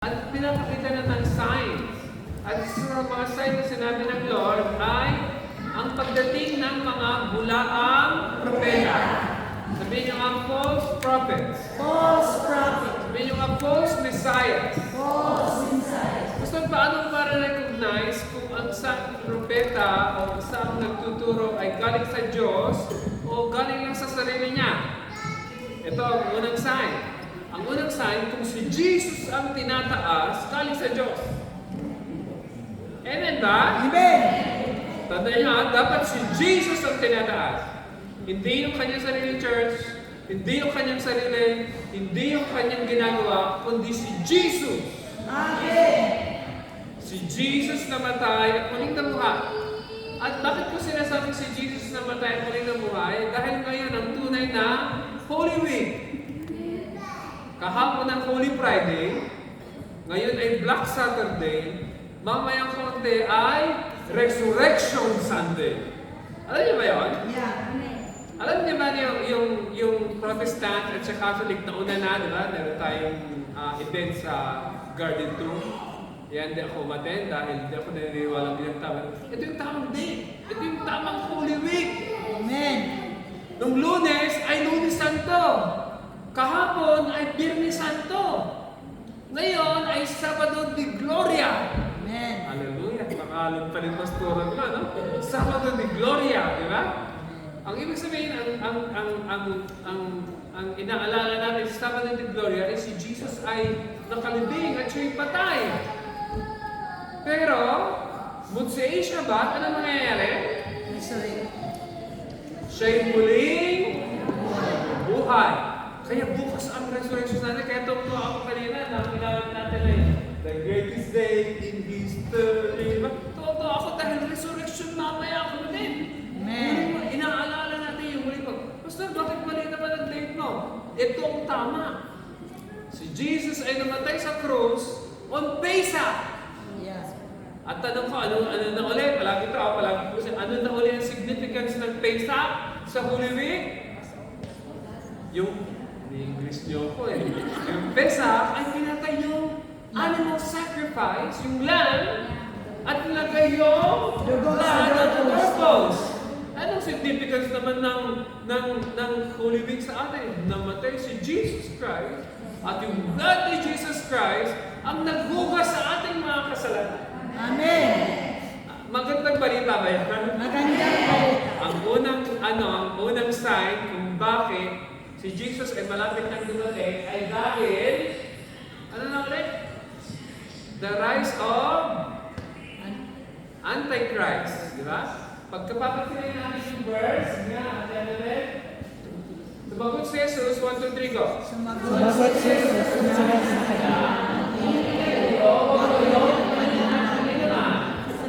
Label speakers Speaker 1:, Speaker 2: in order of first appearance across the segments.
Speaker 1: At pinapakita na ng signs. At sa mga signs na sinabi ng Lord ay ang pagdating ng mga bulaang propeta. Sabihin nyo ang false prophets.
Speaker 2: False prophet.
Speaker 1: Sabihin nyo ang false messiahs.
Speaker 2: False messiah.
Speaker 1: Gusto paano ma-recognize kung ang isang propeta o isang nagtuturo ay galing sa Diyos o galing lang sa sarili niya? Ito ang unang sign. Ang unang sign, kung si Jesus ang tinataas, galing sa Diyos. Amen ba?
Speaker 2: Amen.
Speaker 1: Tandaan nyo, dapat si Jesus ang tinataas. Hindi yung kanyang sariling church, hindi yung kanyang sarili, hindi yung kanyang ginagawa, kundi si Jesus.
Speaker 2: Amen.
Speaker 1: Si Jesus namatay at muling nabuhay. At bakit ko sinasabing si Jesus namatay at muling nabuhay? Dahil ngayon ang tunay na Holy Week. Kahapon ang Holy Friday, ngayon ay Black Saturday, mamayang konti ay Resurrection Sunday. Alam niyo ba yun?
Speaker 2: Yeah.
Speaker 1: Alam niyo ba yung Protestant at sa Catholic na una na, di ba? Meron tayong event sa Garden Tomb. Yan, di ako umaten dahil di ako naniniwala bilang tama. Ito yung tamang day. Ito yung tamang Holy Week.
Speaker 2: Amen.
Speaker 1: Nung Lunes ay Lunes Santo. Kahapon ay Biyernes Santo. Ngayon ay Sabado de Gloria.
Speaker 2: Amen.
Speaker 1: Hallelujah. Pangalan pa rin pastoran ka, no? Sabado de Gloria, di ba? Ang ibig sabihin, ang inaalala natin sa Sabado de Gloria ay si Jesus ay nakalibing at siya'y patay. Pero, Mutsei Shabbat, ano mangyayari? Siya'y muling buhay. Kaya bukas ang resurrection natin. Kaya tungkol ako kanina na kailangan natin ay the greatest day in history. Totoo ako dahil resurrection mamaya ako din.
Speaker 2: Amen.
Speaker 1: Inaalala natin yung muli pag, Pastor, bakit mali naman ang date mo? Ito ang tama. Si Jesus ay namatay sa krus on Pesach.
Speaker 2: Yeah.
Speaker 1: At tanong ko, ano na uli? Palagi ko ano na uli ang significance ng Pesach sa Holy Week? Yung English niyo ko eh. Yung Pesach ay pinatay yung animal sacrifice, yung lamb, at nilagay yung
Speaker 2: Dugo
Speaker 1: blood
Speaker 2: sa
Speaker 1: at the
Speaker 2: doorpost.
Speaker 1: doorpost. Anong significance naman ng Holy Week sa atin? Namatay si Jesus Christ at yung blood ni Jesus Christ ang naghugas sa ating mga kasalanan.
Speaker 2: Amen.
Speaker 1: Magandang balita ba yan?
Speaker 2: Magandang balita.
Speaker 1: Ang unang sign kung bakit si Jesus ay malapit ng dumating ay dahil, ano na ulit? The rise of Antichrist. Di ba? Pagkapapagpilay natin yung verse, nga, ano ulit? Sumagot si Jesus, 1, 2, 3, go.
Speaker 2: Sumagot si Jesus. Sumagot sa kanya.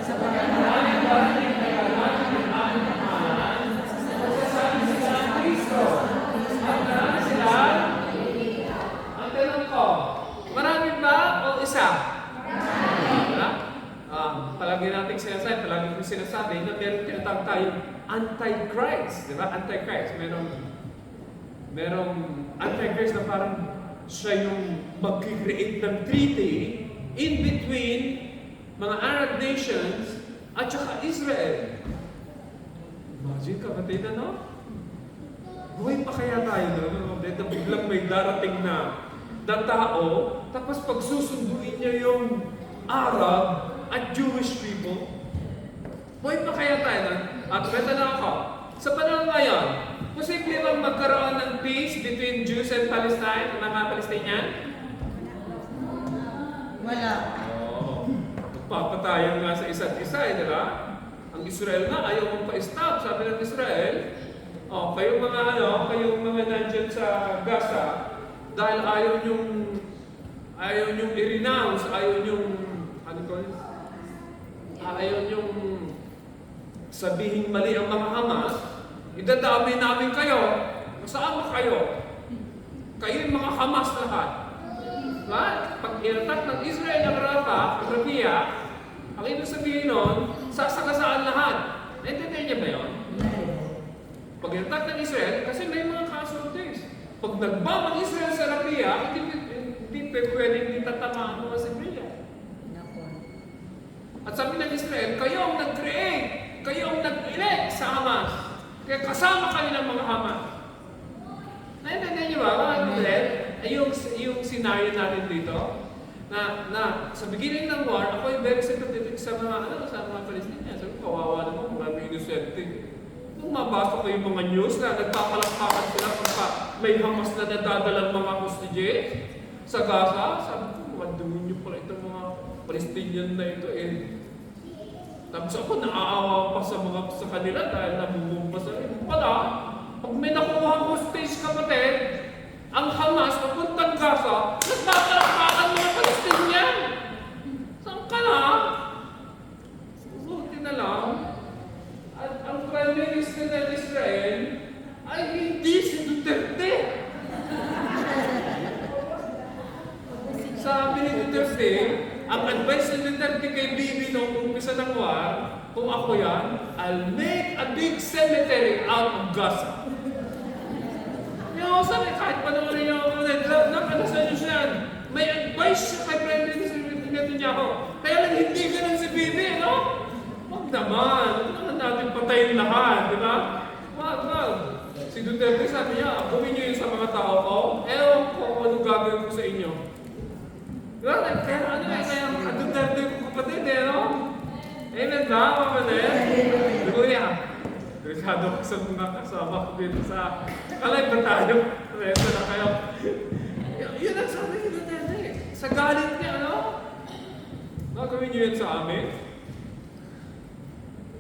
Speaker 2: Sa pagkakaroon.
Speaker 1: Ang tanong ko, marami ba o isa? Diba? Palagi natin sinasabi, palagi ko sinasabi na meron tinatawag tayong Antichrist. Diba? Antichrist. Merong Antichrist na parang siya yung mag-create ng treaty in between mga Arab nations at saka Israel. Imagine kapatid, ano? Buhay pa kaya tayo doon? Dito biglang may darating na tao, tapos pagsusunduin niya yung Arab at Jewish people. Buhay pa kaya tayo doon? At beto na ako. Sa panahon ngayon, posible bang magkaroon ng peace between Jews and Palestine, mga Palestinian?
Speaker 2: Wala.
Speaker 1: Magpapatayan nga sa isa't isa, di ba? Ang Israel nga, ayaw mong pa-stop. Sabi ng Israel, kayong mga nandyan sa Gaza, dahil ayaw nyong i-renounce, ayaw nyong sabihin mali ang mga Hamas, idadami namin kayo, masama kayo. Kayo yung mga Hamas lahat. Diba? Pag inatak ng Israel ng Rafah, ang ibig sabihin nun, sasagasaan lahat. Naintindihan niya ba yun? Pag inatak ng Israel, kasi may mga casualties. Pag nagbam ang Israel sa Rafah, hindi Hindi pwedeng hindi tatamaan mga sibilyan.
Speaker 2: Nako.
Speaker 1: At sabi ng Israel, kayo ang nag-create, kayo ang nag-elect sa Hamas. Kaya kasama kami ng mga Hamas. Naintindihan niyo ba, mga kapatid? Yung scenario natin dito, na sa beginning ng war, ako yung very sympathetic sa mga Palestinians. Sabi ko, kawawa naman, mga inosente. Nung mabasa ko yung mga news na nagpapalakpakan sila pagka may Hamas na nadadalang mga hostages sa Gaza, sabi ko, madumin niyo pala itong mga Palestinian na ito eh. Tapos ako naaawa pa sa kanila dahil nabubumba sa rin. Pala, pag may nakuha hostage kapatid, ang Hamas papuntang Gaza, nagpapalakpakan mga Palestinian. Saan ka na? Buti na lang. At ang Prime Minister ng Israel ay hindi si Duterte. Sabi ni Duterte, ang advice ni Duterte kay Bibi noong umpisa ng war, kung ako yan, I'll make a big cemetery out of Gaza. Yung sabi, kahit panoorin niyo ako, nakalasan niyo siya, may advice siya kay Prime Minister Netanyahu. Kaya lang hindi ganun si Bibi, no? Wag naman natin patayin lahat, di ba? Wag. Si Duterte sabi niya, gawin niyo yun sa mga tao ko, ewan ko kung ano gagawin ko sa inyo. Diba? Kaya kaya Duterte ko kapatid, no? Amen ba, kapatid? Hallelujah. Delikado ko sa mga kasama ko dito sa kalay ba tayo? Reto na kayo. Yun ang sabi ni Duterte. Sa galit niya, ano? Gagawin niyo yun sa amin?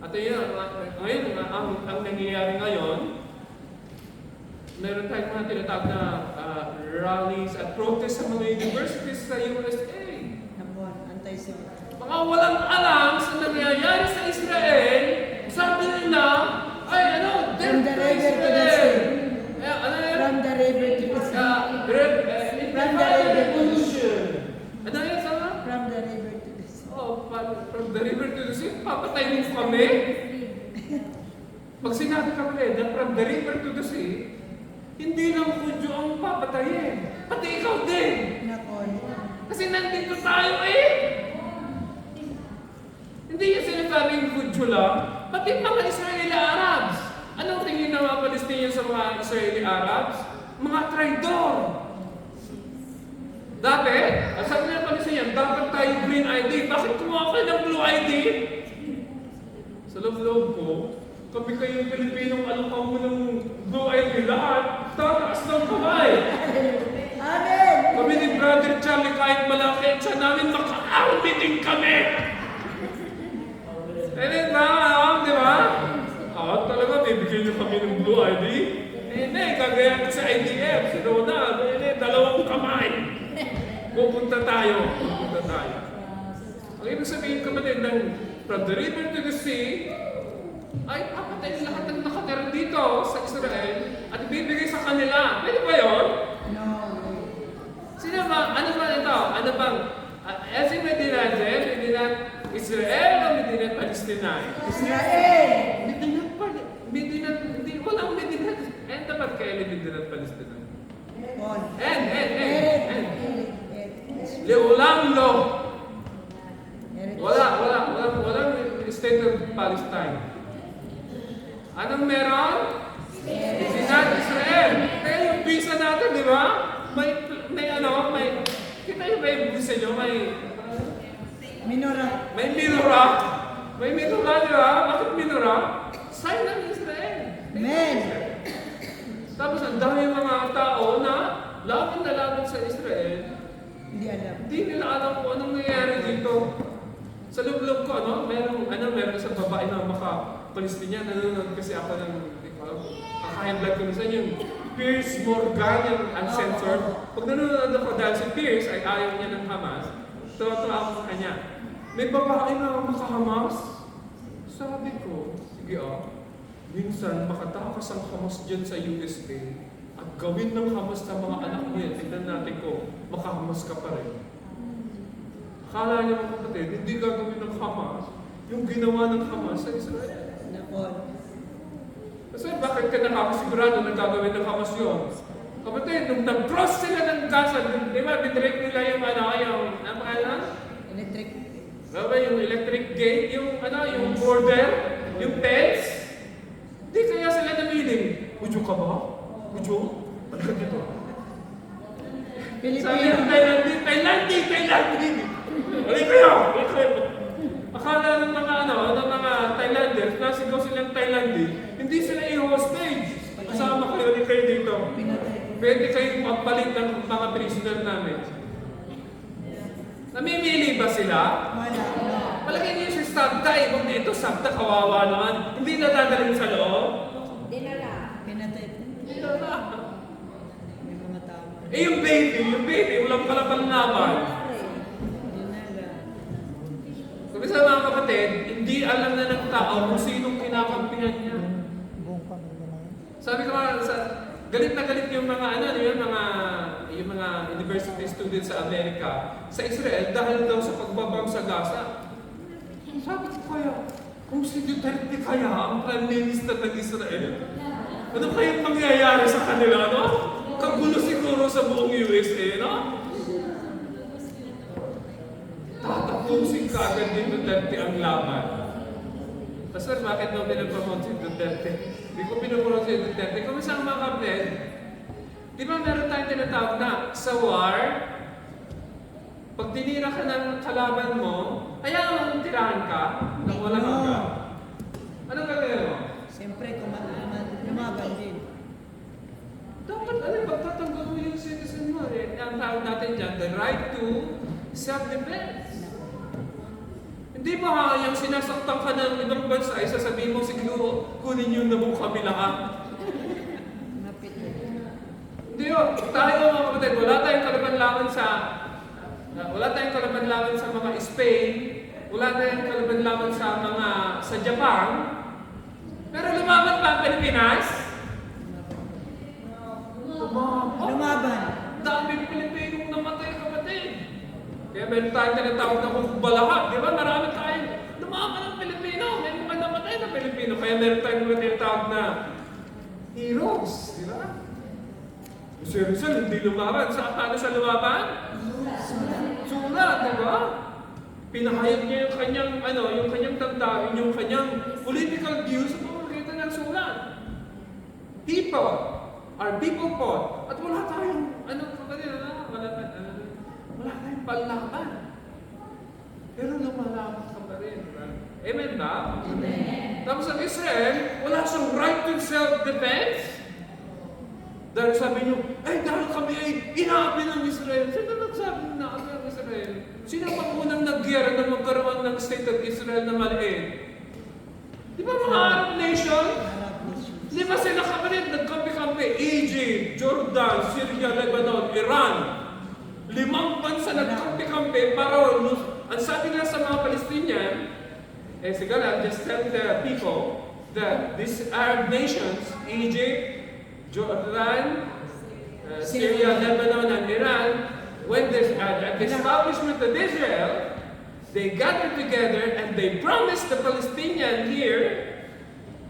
Speaker 1: At yun, ngayon, ang nangyayari ngayon, meron tayong mga tinatawag na rallies at protests sa mga universities sa USA.
Speaker 2: Nako, anti-Semitic.
Speaker 1: Mga walang alam sa nangyayari sa Israel, sabi nila, ay ano,
Speaker 2: From the river to the sea. From the river to the sea.
Speaker 1: From the revolution. Ano yun, sama?
Speaker 2: From the river to the sea.
Speaker 1: From the river to the sea, papatayin mo kami? Pag sinabi kami na from the river to the sea, hindi lang Hudyo ang papatayin. Pati ikaw din.
Speaker 2: Nako.
Speaker 1: Kasi nandito tayo eh. Hindi yung sinasabing Hudyo lang, pati mga Israeli Arabs. Anong tingin ng mga Palestinian sa mga Israeli Arabs? Mga traidor. Dati, ang sabi ng Palestinian, dapat tayo green ID. Bakit kumuha kayo ng blue ID? Sa loob-loob ko, kami kayong Pilipinong alukang mo ng blue ID lahat, tataas ng kamay.
Speaker 2: Amen!
Speaker 1: Kami ni Brother Charlie, kahit malaki siya namin, maka-army din kami. Hindi ba? Di ba? Talaga, bibigyan niyo kami ng blue ID? Hindi, kagaya ko sa IDF, si Ronald, dalawang kamay. Pupunta tayo. Ang ibig sabihin kapatid ng from the river to the sea, ay papatayin lahat ng nakatira dito sa Israel at ibibigay sa kanila. Pwede ba yun?
Speaker 2: No.
Speaker 1: Sino ba? Ano ba ito? Ano bang? As in Medinat Israel o Medinat Palestina?
Speaker 2: Israel!
Speaker 1: Medinat, hindi, walang Medinat. And dapat kayo Medinat Palestina.
Speaker 2: On.
Speaker 1: And.
Speaker 2: Eret.
Speaker 1: Leulam lo. Walang state of Palestine. Anong meron? Medinat Israel. Kaya yung visa natin, di ba? May kita yung may visa nyo,
Speaker 2: Minora.
Speaker 1: may minura. May minura, di ba? Bakit minura? Sign ng Israel.
Speaker 2: Amen.
Speaker 1: Tapos ang dami mga tao na laban sa Israel,
Speaker 2: Hindi alam.
Speaker 1: hindi nila alam kung anong nangyayari dito. Sa loob-loob ko, meron isang babae na maka-Palestinian, nanonood kasi ako ng, high blood ko na yung Pierce Morgan, yung uncensored. Pag nanonood ako dahil si Pierce ay ayaw niya ng Hamas, tawa-tawa ako sa kanya. May babae na maka-Hamas? Sabi ko, sige minsan makatakas ang Hamas dyan sa USA at gawin ng Hamas sa mga anak niya. Tignan natin ko, maka-Hamas ka pa rin. Akala niyo mga kapatid, hindi gagawin ng Hamas yung ginawa ng Hamas sa Israel.
Speaker 2: Nako.
Speaker 1: Kasi bakit ka nakakasigurado na gagawin ng Hamas yun? Kapatid, nung nag-cross sila ng Gaza, di ba, binrake nila yung ano pangalan?
Speaker 2: Electric.
Speaker 1: Diba, yung electric gate, yung border, yung fence. Di kaya sila namiling. Ujo ka ba? Ujo? Ano ka dito? Sabi ng Thailandin! Alay kayo! Akala ng mga Thailanders, nasigaw silang Thailandin, hindi sila i-hostage. Kasama kayo dito. Pwede kayong magpalit ng mga prisoner namin. Namimili ba sila?
Speaker 2: Wala.
Speaker 1: Palagay niyo si Sabda, ibang dito, Sabda, kawawa naman. Hindi na dadalhin sa loob.
Speaker 2: Pinatay.
Speaker 1: Dinala.
Speaker 2: May mga tama.
Speaker 1: Yung baby, walang pala panlaban.
Speaker 2: Dinala.
Speaker 1: Sabi sa mga kapatid, hindi alam na ng tao kung sinong kinakampihan niya. Sabi ko nga, galit na galit yung mga yung mga university students sa Amerika, sa Israel, dahil daw sa pagbabang sa Gaza. Sabi ko kaya, kung si Duterte kaya ang Prime Minister ng Israel, ano kayang mangyayari sa kanila, no? Kagulo siguro sa buong USA, no? Tatapusin ka agad ni Duterte ang laban. Pastor, bakit mo pinapromote si Duterte? Hindi ko pinapromote si Duterte. Kung isang mga kapatid, di ba meron tayong tinatawag na sa war, pag tinira ka ng kalaban mo, kaya mong tirahan ka nang walang hanggan. Anong gagawin mo?
Speaker 2: Siyempre, lumaban din.
Speaker 1: Dapat, pagtatanggol mo yung citizen mo. Ang tawag natin dyan, the right to self-defense. Hindi ba yung sinasaktan ka ng ibang bansa ay sasabihin mo siguro, kunin yung nabong kami lahat.
Speaker 2: Napit.
Speaker 1: Hindi o, tayo mga kapatid, wala tayong kalaban-laban sa mga Spain, wala tayong kalaban-laban sa Japan, pero lumaban pa ang Pilipinas?
Speaker 2: Lumaban.
Speaker 1: Daming Pilipinong namatay, kapatid. Kaya meron tayong tinatawag na kung balahat, di ba? Marami tayong lumaban ng Pilipino, may mga namatay na Pilipino. Kaya meron tayong mga tinatawag na heroes, di ba? Si Rizal, hindi lumaban. Paano siya lumaban? Sulat, di ba? Pinahayag niya yung kanyang tandaan, yung kanyang political views sa pamamagitan ng sulat. People are people fought. At wala tayong, wala tayong panlaban. Pero lumalaban ka pa rin. Diba? Amen ba? Amen. Tapos ang Israel, wala siyang right to self-defense. Dahil sabi niyo, dahil kami ay inabi ng Israel. Sino nagsabi na inabi ng Israel? Sino pa unang nag-gera na magkaroon ng state of Israel na maliit? Di ba mga Arab nation? Di ba sila kapatid, nagkampi-kampi? Egypt, Jordan, Syria, Lebanon, Iran. 5 bansa nagkampi-kampi para ang sabi nila sa mga Palestinian, siguro, just tell the people that these Arab nations, Egypt, Jordan, Syria, Lebanon, and Iran, when there's at the establishment of Israel, they gathered together and they promised the Palestinian here,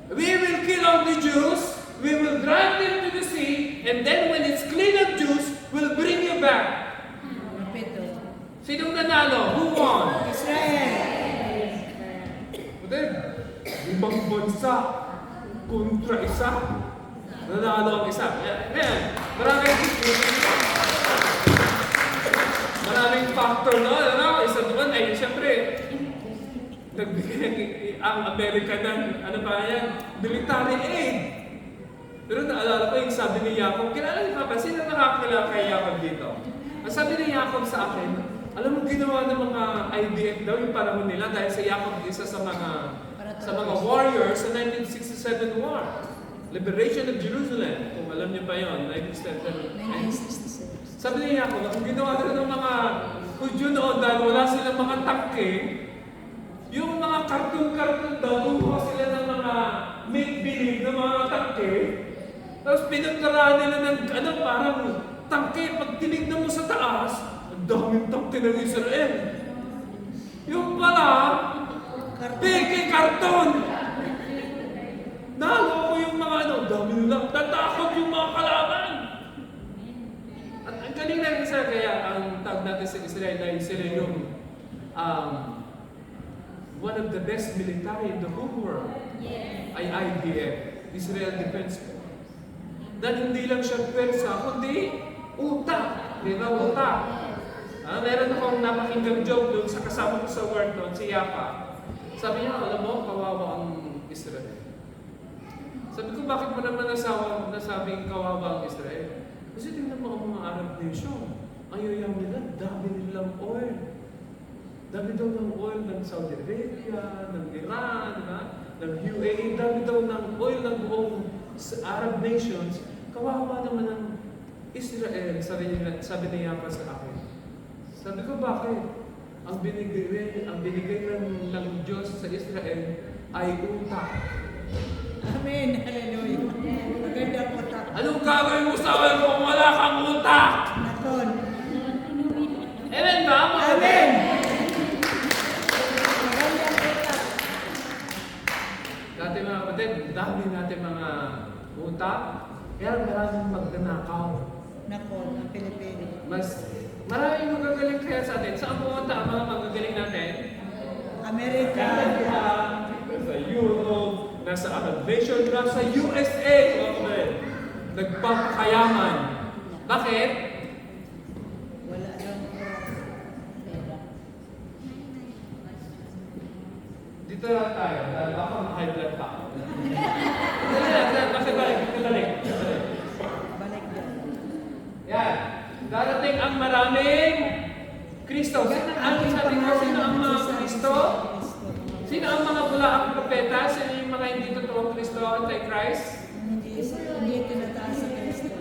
Speaker 1: we will kill all the Jews, we will drive them to the sea, and then when it's clean of Jews, we'll bring you back. Sinong nanalo? Who won?
Speaker 2: Israel.
Speaker 1: Then, 5 bansa kontra isa. Nanalo ang isa. Ngayon, maraming factor no? Isa doon ay siyempre, nagbigay ang Amerika ng, military aid. Pero naalala ko yung sabi ni Jacob, kilala niyo ba? Sino nakakilala kay Jacob dito? Ang sabi ni Jacob sa akin, alam mo ginawa ng mga IDF daw yung panahon nila dahil si Jacob isa sa mga warriors sa 1967 war. Liberation of Jerusalem. Kung alam niyo pa yun, 1967. Sabi ni Jacob, kung ginawa nila ng mga Hudyo noon dahil wala silang mga tangke, yung mga karton-karton daw, kumuha sila ng mga make-believe ng mga tangke, tapos pinagkaraan nila ng parang tangke. Pag tinignan mo sa taas, ang daming tangke ng Israel. Yung pala, peke karton. Nalo ko yung mga dami nila. Tatakot yung mga kalaban. kanina rin sir, kaya ang tawag natin sa Israel ay sila yung one of the best military in the whole world. Ay IDF, Israel Defense Force. Na hindi lang siya pwersa, kundi utak. Di ba, utak? Meron akong napakinggang joke doon sa kasama ko sa work doon, si Yapa. Sabi niya, alam mo, kawawa ang Israel. Sabi ko, bakit mo naman nasabing kawawa ang Israel? Kasi tingnan mo ang mga Arab nation. Ayaw nila, dami nilang oil. Dami daw ng oil ng Saudi Arabia, ng Iran, ng UAE. Dami daw ng oil ng buong Arab nations. Kawawa naman ang Israel, sabi niya pa sa akin. Sabi ko, bakit? Ang binigay ng Diyos sa Israel ay utak.
Speaker 2: Amen. Hallelujah. Maganda po ta.
Speaker 1: Anong gagawin mo sa akin kung wala kang utak?
Speaker 2: Nakon.
Speaker 1: Amen ba?
Speaker 2: Amen. Maganda po ta.
Speaker 1: Dati mga kapatid, dami natin mga utak, kaya maraming magnanakaw.
Speaker 2: Nakon, ang Pilipino.
Speaker 1: Maraming magagaling kaya sa atin. Saan pumunta ang mga magagaling natin?
Speaker 2: Amerika.
Speaker 1: Nasa Europe, nasa Arab nation, nasa USA. Nagpapakayaman. Bakit?
Speaker 2: Wala lang po.
Speaker 1: Dito lang tayo. Dahil baka ma-high blood pa. Balik.
Speaker 2: Balik dyan.
Speaker 1: Yan. Darating ang maraming Kristo. Ano sabi ko? Sino ang mga Kristo? Sino ang mga bulaang propeta? Sino yung mga hindi totoong Kristo, Antichrist?
Speaker 2: Hindi tinataas sa Kristo.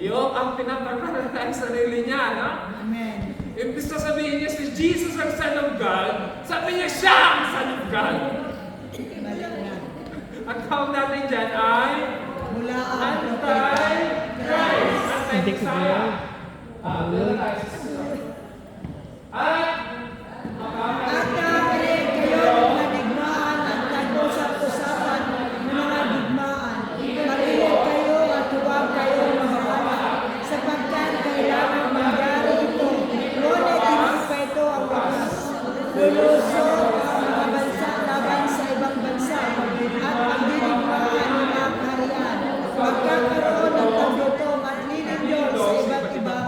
Speaker 1: Yung ang pinapakalataan sa sarili niya, no?
Speaker 2: Amen.
Speaker 1: Imbis na sabihin niya si Jesus ang Son of God, sabi niya siya ang Son of God.
Speaker 2: Balik na.
Speaker 1: Ang tawag natin dyan ay
Speaker 2: Mula ang propeta.
Speaker 1: Antichrist. Anti-Messiah. Doon na tayo sa susunod. At
Speaker 2: At kayo mga digmaan at tag-usap-usapan ng mga digmaan. Mag-ingat kayo at huwag kayo mabahala sapagkat kailangan mangyari ito. Ngunit hindi pa ito ang wakas. Lulusog ang mga bansa laban sa ibang bansa at ang didigmaan ng mga kaharian. Magkakaroon ng tagutong at lilindol sa iba't ibang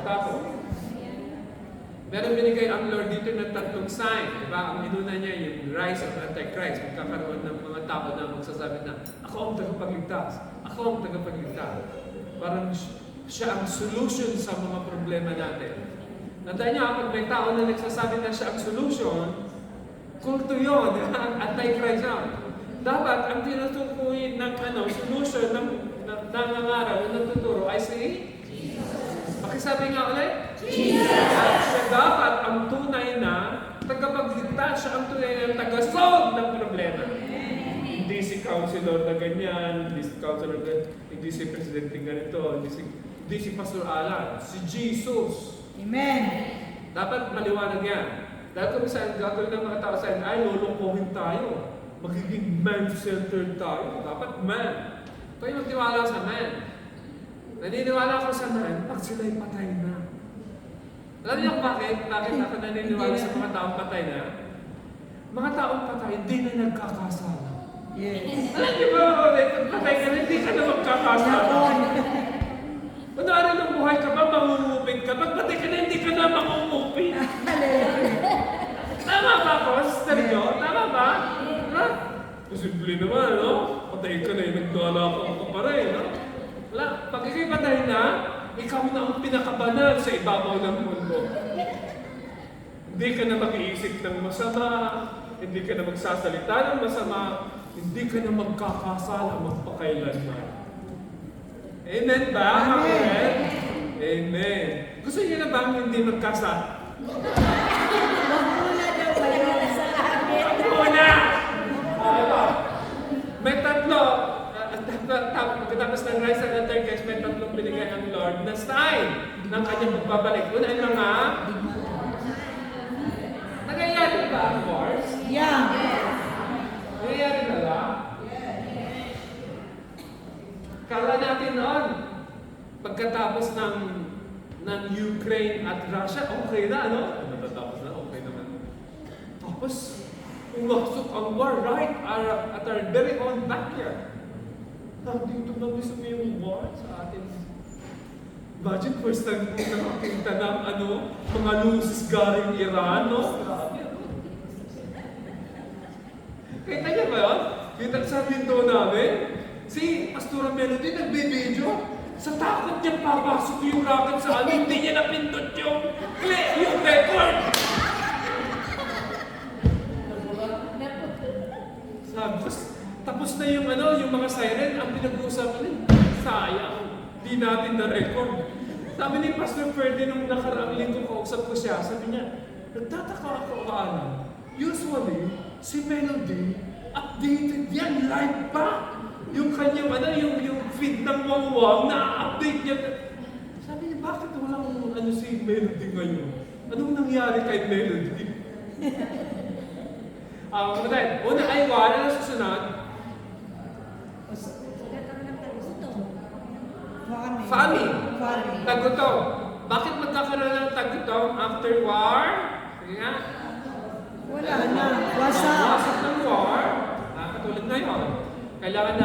Speaker 2: yapo.
Speaker 1: meron binigay ang Lord dito ng tatlong sign. Diba? Ang inuna niya yung rise of Antichrist. Magkakaroon ng mga tao na magsasabi na, ako ang tagapagligtas. Ako ang tagapagligtas. Parang siya ang solution sa mga problema natin. Natay niya, pag may tao na nagsasabi na siya ang solution, kulto yun, ang Antichrist yun. Dapat ang tinutukoy ng solution ng nangangaral, ng tuturo ay si pakisabi nga ulit? Jesus! Siya dapat ang tunay na tagapagligtas, siya ang tunay na taga-solve ng problema. Hindi si counselor na ganyan, hindi si counselor na hindi si presidente ganito, hindi si Pastor Alan, si Jesus.
Speaker 2: Amen.
Speaker 1: Dapat maliwanag yan. Dahil kung saan gagawin ng mga tao sa'yo, ay lulukuhin tayo. Magiging man-centered tayo. Dapat man. Kayo magtiwala sa man. Naniniwala ko sa man, pag sila'y patay na. Alam niyo bakit? Bakit ako naniniwala sa mga taong patay na? Mga taong patay, hindi na nagkakasala.
Speaker 2: Yes.
Speaker 1: Alam niyo ba, pag patay ka na, hindi ka na magkakasala. Kunwari nung buhay ka pa, mangungupit ka. Pag patay ka na, hindi ka na mangungupit. Tama ba, Pastor Joe? Tama ba? Ha? Posible naman, no? Patay ka na, nagdala ka pa rin, no? Wala. Pag ikay patay na, ikaw na ang pinakabanal sa ibabaw ng mundo. Hindi ka na mag-iisip ng masama, hindi ka na magsasalita ng masama, hindi ka na magkakasala magpakailanman. Amen ba?
Speaker 2: Amen.
Speaker 1: Amen. Gusto niyo na bang hindi magkasala?
Speaker 2: Magmula daw kayo sa amin.
Speaker 1: Una! May tatlo. Pagkatapos ng rise and Antichrist, may tatlong binigay ang Lord na sign ng kanyang pagbabalik. Una ay mga nangyayari ba ang wars?
Speaker 2: Yeah.
Speaker 1: Nangyayari na ba? Kala natin noon, pagkatapos ng ng Ukraine at Russia, okay na, ano? Matatapos na, okay naman. Tapos, pumasok ang war right at our very own backyard. Nandito na mismo yung war sa atin. Imagine, first time po nakakita ng mga luces galing Iran, no? Grabe, ano? Kita niya ba yun? Kita sa window namin, si Pastora Melody nagbibideo. Sa takot niya papasok yung rocket sa amin, hindi niya napindot yung record. Tapos na yung mga siren, ang pinag-uusapan nila, sayang, di natin na-record. Sabi ni Pastor Ferdy nung nakaraang linggo kausap ko siya, sabi niya, nagtataka ako usually, si Melody, updated yan, live pa. Yung kanyang, yung feed ng wawang, na-update niya. Sabi niya, bakit walang si Melody ngayon? Anong nangyari kay Melody? Una ay wala na susunod. Famine. Tagutom. Bakit magkakaroon ng tagutom after war? Sige nga.
Speaker 2: Wala na. Wasak.
Speaker 1: Wasak ng war. Katulad ngayon. Kailangan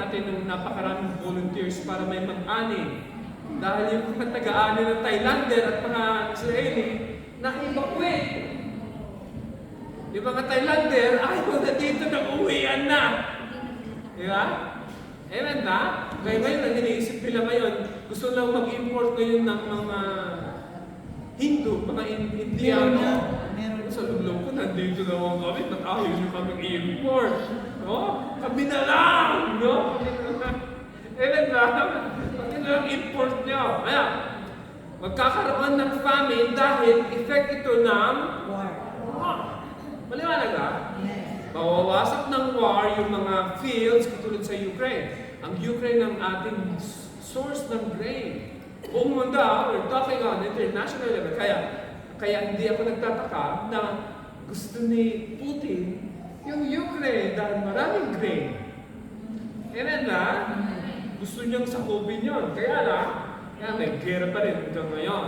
Speaker 1: natin ng napakaraming volunteers para may mag-ani. Dahil yung mga taga-ani ng Thailander at mga Israeli, na-evacuate. Yung mga Thailander, ayaw na dito na uwian na. Di ba? Amen ba? Ngayon, ang iniisip nila ngayon, gusto lang mag-import ngayon ng mga Hindu, mga Indiano.
Speaker 2: Meron.
Speaker 1: Sa loob ko, nandito naman kami, ba't ayaw nyo kami i-import? No? Kami na lang! No? Amen ba? Kami na lang import nyo. Kaya, magkakaroon ng famine dahil effect ito ng
Speaker 2: War.
Speaker 1: maliwanag ba?
Speaker 2: Yes.
Speaker 1: Mawawasak ng war yung mga fields katulad sa Ukraine. Ang Ukraine ang ating source ng grain. Buong mundo, we're talking on international level. Kaya hindi ako nagtataka na gusto ni Putin yung Ukraine dahil maraming grain. Amen na? Gusto niyang sakupin yun. Kaya may gera pa rin hanggang ngayon.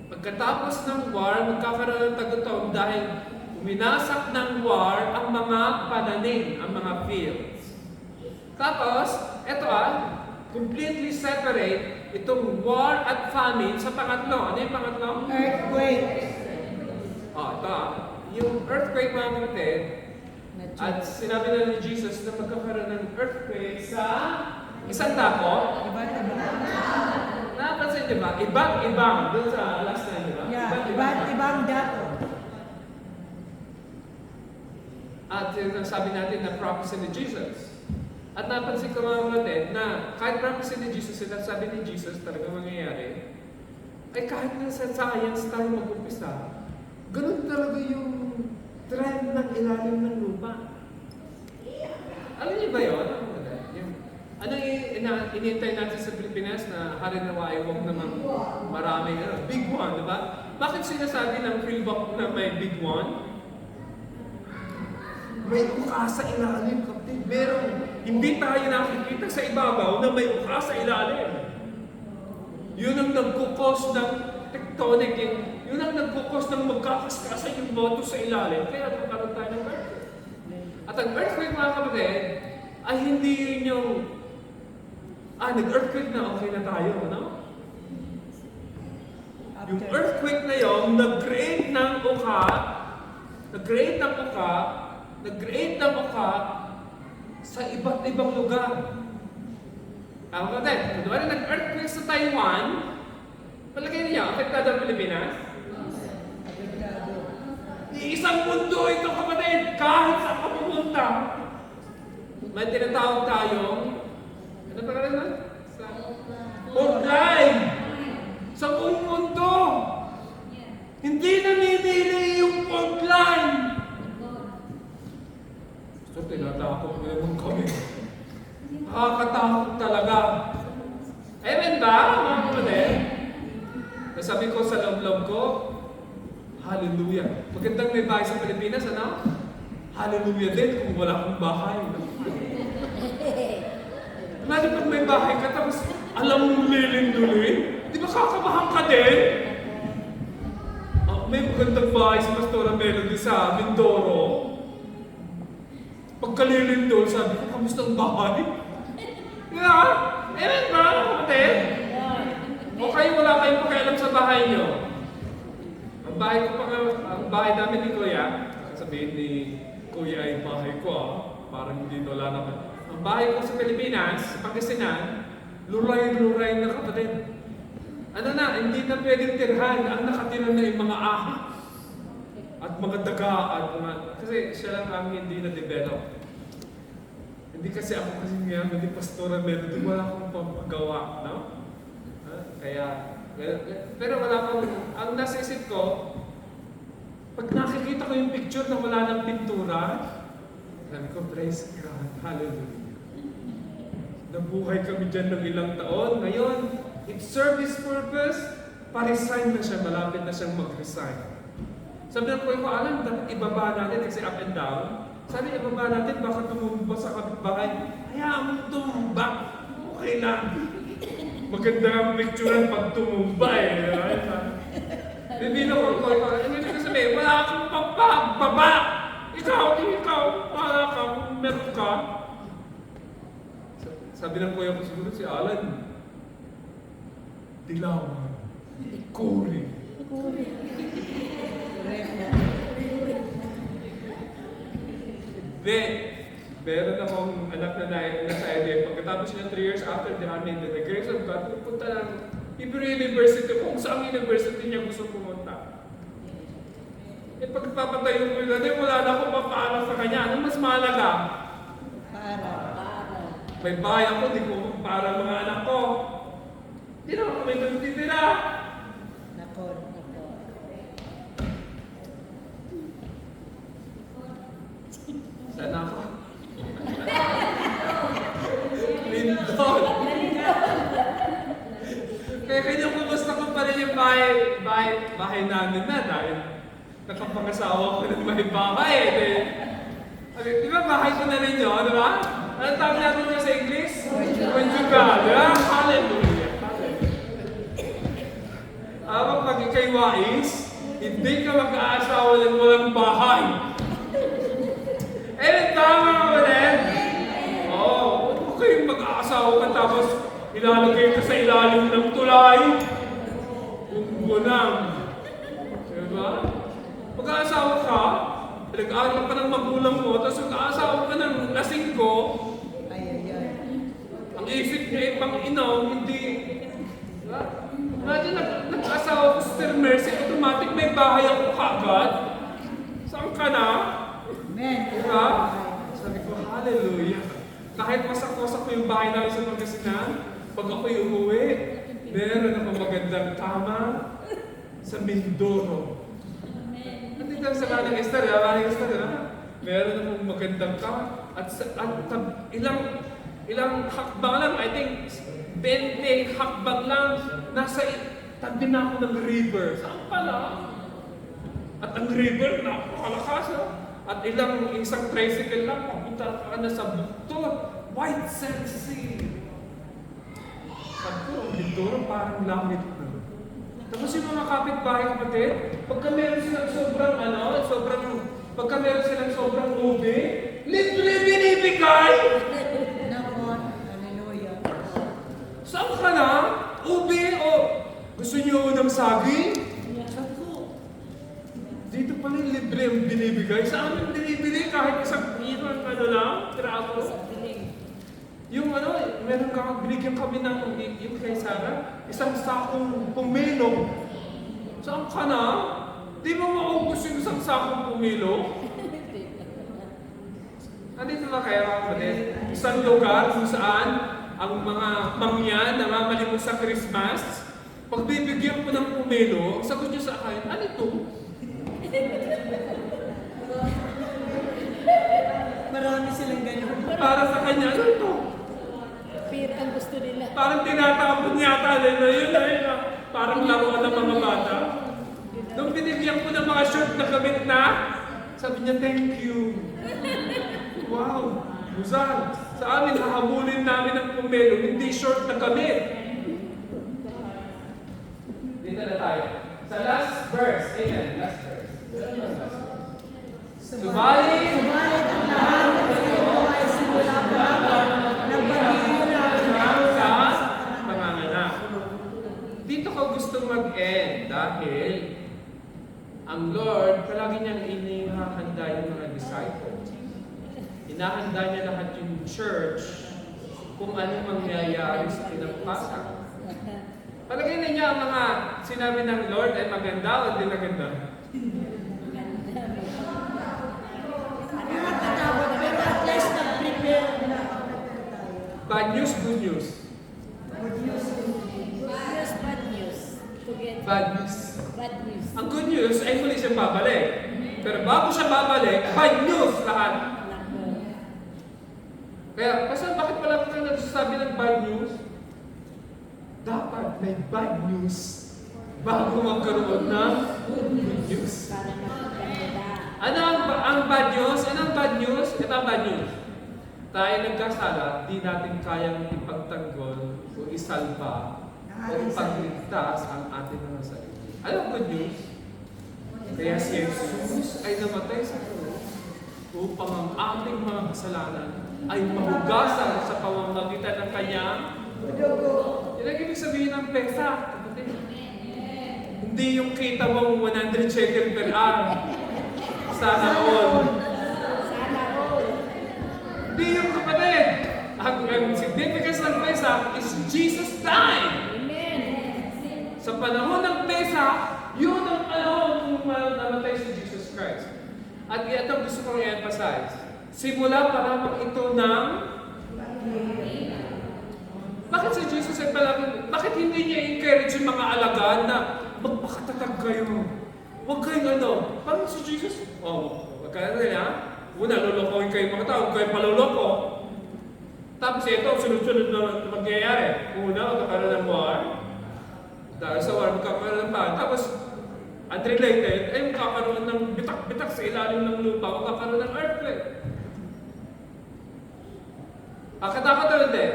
Speaker 1: Pagkatapos ng war, magkakaroon ng tagutom dahil uminasak ng war ang mga pananim, ang mga fields. Tapos, eto completely separate itong war at famine sa pangatlo. Ano yung pangatlo?
Speaker 2: Earthquake.
Speaker 1: Ito yung earthquake, mga kapatid, at sinabi na ni Jesus na magkakaroon ng earthquake sa isang dako.
Speaker 2: Iba't-iba.
Speaker 1: Napansin niyo ba? Ibang-ibang. Doon sa last time, di ba?
Speaker 2: Yeah, iba't-ibang dako.
Speaker 1: At sabi natin na prophecy ni Jesus. At napansin ko mga kapatid na kahit prophecy ni Jesus, sinasabi ni Jesus talaga mangyayari, ay kahit na sa science tayo mag-umpisa, ganun talaga yung trend ng ilalim ng lupa. Alam niyo ba yun? Anong inintay natin sa Pilipinas na harinawa ay huwag namang maraming big one, di ba? Bakit sinasabi ng Philbok na may big one? May uka sa ilalim, kapatid. Hindi tayo nakikita sa ibabaw na may uka sa ilalim. Yun ang nagkukos ng tectonic. Yun ang nagkukos ng magkakaskasan yung moto sa ilalim. Kaya nagkaroon tayo ng earthquake. At ang earthquake, mga kapatid, ay hindi yun yung nag-earthquake na, okay na tayo, no? Yung earthquake na yun, nag-create ng uka sa iba't ibang lugar. Ako kapatid, kunwari nag-earthquake sa Taiwan, palagay niya, apektado ang Pilipinas? Isang mundo ito, kapatid, kahit saan ka pumunta. May tinatawag tayong, ano pa rin na? Fault line! Sa buong mundo! Hindi namimili yung fault line! So, tinatakot mo naman kami. Nakakatakot talaga. Amen ba, mga kapatid? Nasabi ko sa loob-loob ko, hallelujah. Magandang may bahay sa Pilipinas, ano? Hallelujah din kung wala kang bahay. Imagine pag may bahay ka, tapos Alam mong lilindulin? Di ba kakabahan ka din? May magandang bahay si Pastora Melody sa Mindoro. Pagkalilindol, sabi ko, kamusta ang bahay? Yeah, amen ba, kapatid? O kayo, wala kayong pakialam sa bahay nyo. Ang bahay namin ni Kuya, sabihin ni Kuya ay bahay ko parang hindi wala naman. Ang bahay ko sa Pilipinas, sa Pangasinan, luray-luray na kapatid. Ano na, hindi na pwedeng tirhan. Ang nakatira na yung mga ahas at mga daga at mga... Kasi siya lang ang hindi na-develop. Hindi kasi ako kasi nga, hindi Pastora Melody, wala akong pampagawa, no? Kaya, pero wala akong... Ang nasa isip ko, pag nakikita ko yung picture na wala ng pintura, sabi ko, praise God, hallelujah. Nabuhay kami dyan ng ilang taon. Ngayon, it served His purpose, pa-resign na siya, malapit na siyang mag-resign. Sabi ng Kuya ko, alam, dapat ibaba natin kasi up and down. Sabi, ibaba natin, baka tumumba sa kapitbahay. Hayaan mo tumumba. Okay lang. Maganda ang picture pag tumumba eh. Bibino ko, Kuya ko, hindi ko sabihin, wala akong pagbaba. Ikaw, wala ka, meron ka. Sabi ng Kuya ko siguro si Alan, Dilawan, Kuri. Then, meron akong anak na nasa idea. Pagkatapos niya 3 years after the army, the grace of God, pupunta ng Hebrew University, kung saan university niya gusto pumunta. Eh pagpapatayo ko yun, wala na akong mapaaral sa kanya. Ano mas mahalaga?
Speaker 2: Para.
Speaker 1: May bahay ako, di ko para mga anak ko. Di na ako may titira.
Speaker 2: Nako.
Speaker 1: Sana ako. Lindol. Kaya kumusta ko pa rin yung bahay namin na dahil nakapangasawa ko ng may bahay. Di ba bahay ko na rin yun, di ba? Anong tawag natin niya sa English? Conjugal. Hallelujah. Pag ikay wais, hindi ka mag-aasawa ng walang bahay. Tama ka ba rin? Oo, huwag kayong mag-aasawa ka tapos ilalagay ka sa ilalim ng tulay. Huwag mo lang. Diba? Mag-aasawa ka, nag-aaral ka ng magulang mo, tapos mag-aasawa ka ng lasing ko. Ang isip niya ibang inom, hindi. Diba? Imagine, nag-aasawa ko sa Sister Mercy, automatic may bahay ako kagad. Saan ka na?
Speaker 2: Amen.
Speaker 1: Diba? Sabi ko, hallelujah. Kahit wasak-wasak ko yung bahay namin sa Pangasinan, pag ako'y umuwi, meron akong magandang kama sa Mindoro. Nandito lang sa Manang Esther, Manang Esther, meron akong magandang kama. At ilang hakbang lang, I think, 20 hakbang lang, nasa tabi na ako ng river. Saan pala? At ang river, napakalakas. At isang tricycle lang, papunta ka na sa bukto. White Sand Sea. Sabi ko, ang Mindoro parang langit na. Tapos yung mga kapitbahay kapatid, pagka meron silang sobrang ube, libre binibigay!
Speaker 2: Nako. Hallelujah.
Speaker 1: Saan ka na? Ube o gusto niyo ng saging? Sabi ko, dito pala yung libre ang binibigay. Sa amin binibili kahit isang milyon tiraso. Yung meron binigyan kami ng yung kay Sarah, isang sakong pumilo. Saan ka na? Di mo maubos yung isang sakong pumilo? Nandito na kayo kapatid. Isang lugar kung saan ang mga mangyan na mamalimos sa Christmas, pagbibigyan ko ng pumilo, sagot nyo sa akin, ano ito?
Speaker 2: Marami silang ganun.
Speaker 1: Para sa kanya, ano ito?
Speaker 3: Ang gusto nila.
Speaker 1: Parang tinatapon yata nila yun. Parang laruan ng mga bata. Nung binigyan ko ng mga short na gamit na, sabi niya, thank you. Wow, Buzal. Sa amin, hahabulin namin ng pumelo, hindi short na gamit. Dito na tayo. Sa last verse. Amen. Last verse. Subalit
Speaker 2: Subalit ang lahat ng ito ay simula pa lamang nagbagyo na
Speaker 1: sa panganganak. Dito ko gustong mag-end dahil ang Lord, palagi niyang inihahanda yung mga disciples. Inahanda niya lahat yung church kung ano mangyayari sa kinabukasan. Palagay na niya ang mga sinabi ng Lord ay maganda o hindi maganda.
Speaker 2: nakakatakot, pero at least nag-prepare na
Speaker 1: Bad news, good news.
Speaker 3: Good news, bad news. Together.
Speaker 1: Bad news.
Speaker 3: Bad news.
Speaker 1: Ang good news ay muli siyang babalik. Pero bago siya babalik, bad news lahat.
Speaker 3: Nako.
Speaker 1: Kaya, Pastor, bakit pala ka nagsasabi ng bad news? Dapat may bad news bago magkaroon ng good news.
Speaker 3: Para magkaganda.
Speaker 1: Ano ang bad news? Ano ang bad news? Ito ang bad news. Tayo nagkasala, di natin kayang ipagtanggol o isalba o ipagligtas ang ating mga sarili. Ano ang good news? Kaya si Jesus ay namatay sa krus upang ang ating mga kasalanan ay mahugasan sa pamamagitan ng kanyang dugo. Yan ang ibig sabihin ng pesa. kapatid. Hindi yung kita mong 100 shekel per hour. Sana all.
Speaker 3: Sana all.
Speaker 1: Hindi yung kapatid. Ang significance ng pesa is Jesus died.
Speaker 3: Amen.
Speaker 1: Sa panahon ng pesa, yun ang panahon kung namatay si Jesus Christ. At ito gusto kong i-emphasize. Simula pa lamang ito ng bakit si Jesus ay palagi, bakit hindi niya encourage yung mga alagad na magpakatatag kayo? Huwag kayong ano. Parang si Jesus, wag kayo na una, lulukohin kayo mga tao, huwag kayong paluloko. Tapos ito, sunod-sunod na mangyayari. Una, magkakaroon ng war. Dahil sa war, magkakaroon ng pan. Tapos, unrelated, ay magkakaroon ng bitak-bitak sa ilalim ng lupa, magkakaroon ng earthquake. Katakot o hindi?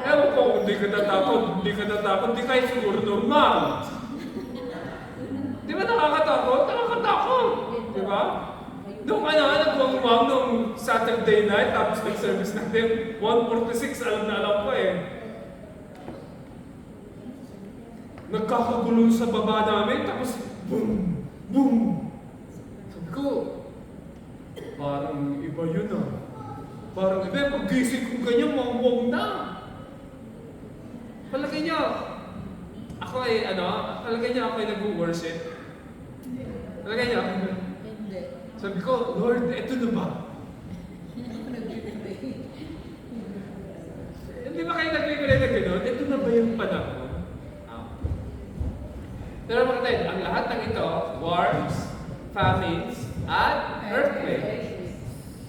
Speaker 1: Ewan ko, hindi ka natakot, hindi kayo siguro normal. Di ba nakakatakot? Nakakatakot. Di ba? Nung nagwang-wang nung Saturday night, tapos nag-service natin, 1:46, alam ko eh. Nagkakagulo sa baba namin, tapos boom! Boom! Sabi ko, parang iba yun ah. Parang iba, pag-gising ko ganyan, mawang na. Palagay niyo, ako ay palagay niyo ako ay nag-worship. Palagay niyo,
Speaker 2: Hindi.
Speaker 1: sabi ko, Lord, eto na ba? Hindi ba kayo nagbibilay na gano'n? Eto na ba yung panahon? Pero mga tayo, ang lahat ng ito, wars, famines, at earthquakes.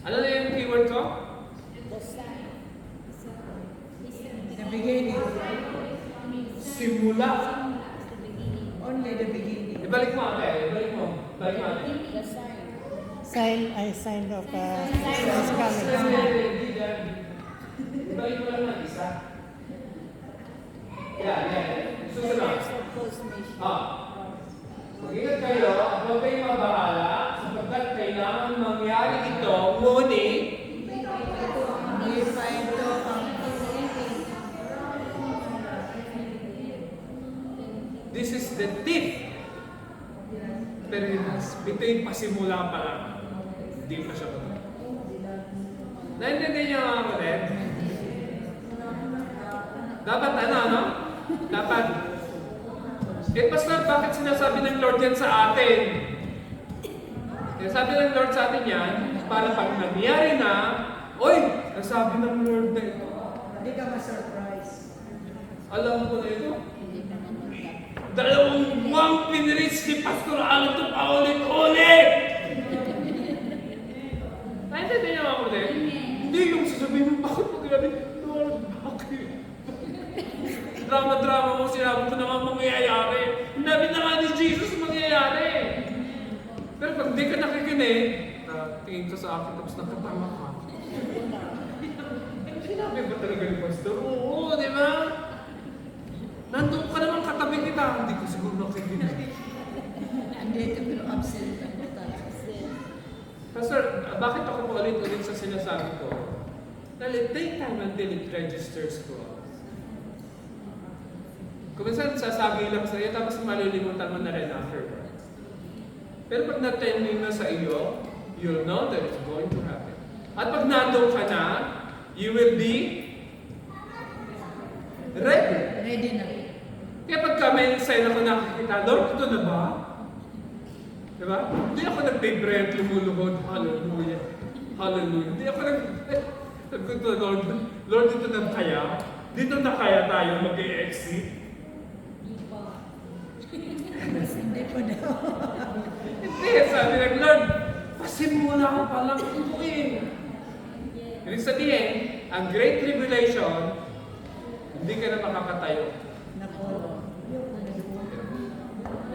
Speaker 1: Ano na yung keyword ko?
Speaker 3: The sign.
Speaker 2: The beginning.
Speaker 1: Simula.
Speaker 2: Only the beginning.
Speaker 1: Ibalik mo, ate. Ibalik mo. Ibalik mo, ate.
Speaker 3: The sign.
Speaker 4: Sign of is coming.
Speaker 1: Ibalik mo lang ng isa. Yan. Susunod.
Speaker 3: Years of consummation.
Speaker 1: Mag-ingat kayo, huwag kayong mabahala, sapagkat kailangan mangyari ito, ngunit,
Speaker 2: Hindi pa ito ang
Speaker 1: this is the tip. Pero ito yung pasimula pa lang. Hindi pa siya pa. Naintindihan niyo mga kapatid? Dapat Dapat. Pastor, bakit sinasabi ng Lord yan sa atin? Sinasabi ng Lord sa atin yan, para pag nangyari na, nasabi ng Lord na ito.
Speaker 2: Hindi ka ma-surprise.
Speaker 1: Alam ko na ito.
Speaker 3: Hindi ka na magkakita.
Speaker 1: Dalawang buwang pinreach ni Pastor Alan ito paulit-ulit! Naintindihan niyo ako din? Hindi yung sasabihin mo, bakit mo grabe? Lord, bakit? Drama-drama mo, sinabi ko naman mangyayari. Nabi na nga ni Jesus mangyayari. Pero pag di ka nakikinig, tingin ka sa akin tapos nakatama ka. Sinabi ba talaga ni Pastor? Oo, di ba? Nandun ka naman katabi kita, hindi makikinig.
Speaker 3: Andito pero absent ang tayo.
Speaker 1: Pastor, bakit ako po ulit-ulit sa sinasabi ko? Dahil take time until it registers to us. Kung minsan sasabi lang sa iyo, tapos malilimutan mo na rin afterwards. Pero pag na-tending na sa iyo, you'll know that it's going to happen. At pag nandun ka na, you will be ready.
Speaker 3: Ready na.
Speaker 1: Kaya pag may sign ako nakikita, Lord, ito na ba? Diba? Hindi ako nag-pray at lumuluhod. Hallelujah. Hallelujah. Hindi ako nag Lord, Lord, ito na kaya? Dito na kaya tayo mag-i-exit?
Speaker 2: Hindi po daw.
Speaker 1: Hindi, sabi ng Lord, pasimula ko palang tutuin. Ibig sabihin, ang Great Tribulation, hindi ka na makakatayo.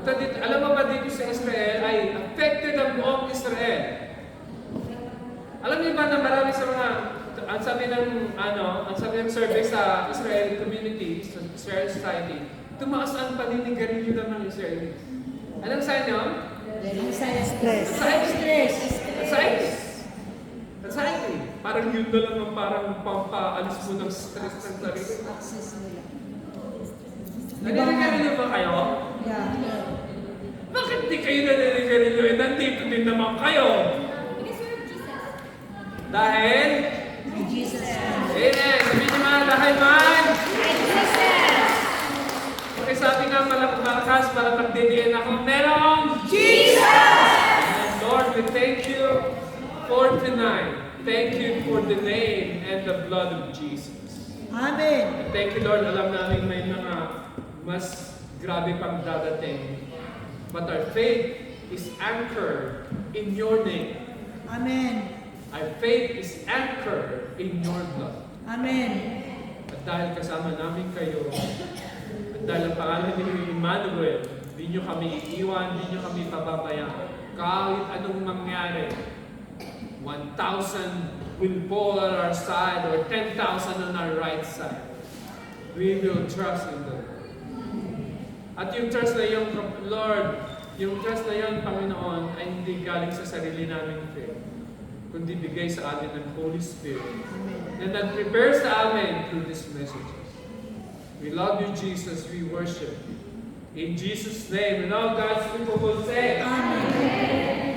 Speaker 1: Ito dito, alam mo ba dito sa Israel ay affected ang buong Israel. Alam niyo ba na marami sa mga, ang sabi ng survey sa Israel community, sa Israel society, tumaas ang paninigarilyo ng Israelis. Anong sign yun?
Speaker 4: Stress.
Speaker 1: Anxiety. Parang yun na lang ang parang pampaalis mo ng stress ng sarili.
Speaker 3: Access nila.
Speaker 1: Naninigarilyo ba kayo?
Speaker 2: Yeah.
Speaker 1: Bakit di kayo naninigarilyo? Eh, nandito din naman kayo. Dahil?
Speaker 2: Jesus.
Speaker 1: Amen. Sabihin niyo mga dahil man. Okay, sabi nga malakas para pagdidiin ako. Merong Jesus! And Lord, we thank you for tonight. Thank you for the name and the blood of Jesus.
Speaker 2: Amen.
Speaker 1: Thank you, Lord. Alam namin may mga mas grabe pang dadating. But our faith is anchored in your name.
Speaker 2: Amen.
Speaker 1: Our faith is anchored in your blood.
Speaker 2: Amen.
Speaker 1: At dahil kasama namin kayo, at dahil ang pangalan ni Emmanuel, di nyo kami iiwan, di nyo kami pababayaan. Kahit anong mangyari, 1,000 will fall on our side or 10,000 on our right side. We will trust in the Lord. At yung trust na yung Lord, yung trust na yung Panginoon ay hindi galing sa sarili naming faith, kundi bigay sa atin ng Holy Spirit na nag-prepare sa amin through these messages. We love you, Jesus. We worship you. In Jesus' name, and all God's people will say,
Speaker 2: Amen.